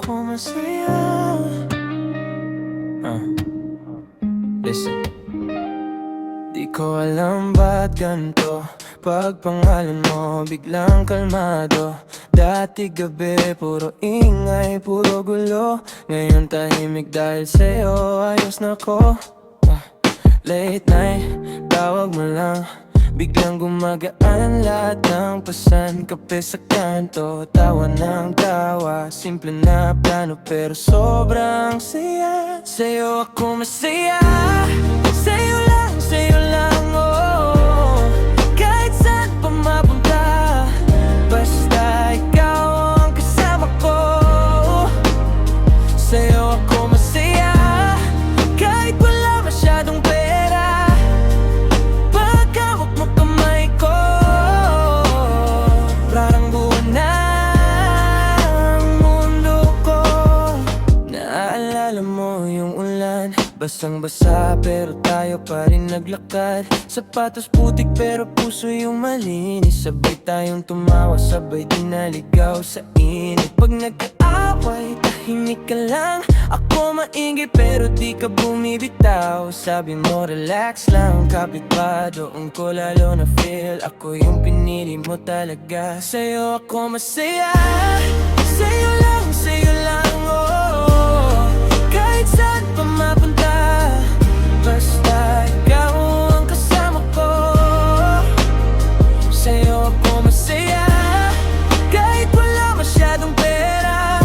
ako masaya. Listen. Di ko alam ba't ganito, pag pangalan mo biglang kalmado. Dati gabi puro ingay, puro gulo. Ngayon tahimik dahil sa'yo, ayos na ko. Late night, tawag mo lang, biglang gumagaan lahat ng pasan. Kape sa kanto, tawa ng tawa, simple na plano pero sobrang saya. Sa'yo ako masaya, sa'yo lang, oh. Kahit saan pa mapunta, basta ikaw ang kasama ko. Sa'yo ako masaya, kahit wala masyadong pera, pagkawak mo kamay ko, parang buo na ang mundo ko. Naaalala mo yung ulan, basang-basa pero tayo pa rin naglakad. Sapatos putik pero puso yung malinis. Sabay tayong tumawa, sabay din naligaw sa init. Pag nagkaaway, tahimik ka lang, ako maingay pero di ka bumibitaw. Sabi mo relax lang, kapit pa doon ko lalo na feel ako yung pinili mo talaga. Sa'yo ako masaya, sa'yo lang, oh. Kahit saan pa mapunta, basta ikaw ang kasama ko. Sa'yo ako masaya, kahit wala masyadong pera,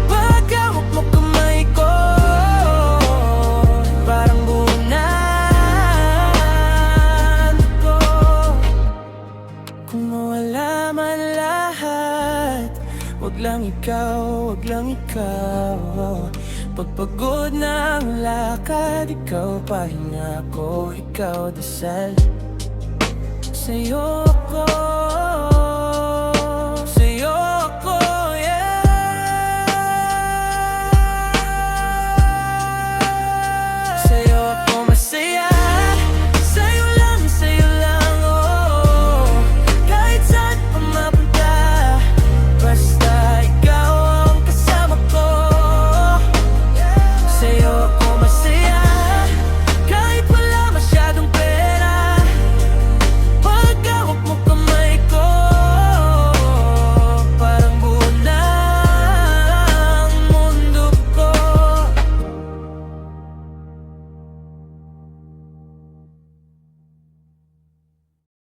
pagkawak mo kamay ko, parang buo na ko. Kung mawala man lahat, wag lang ikaw, wag lang ikaw. Pagpagod na ang lakad, ikaw pahinga ko, ikaw dasal. Sa'yo ako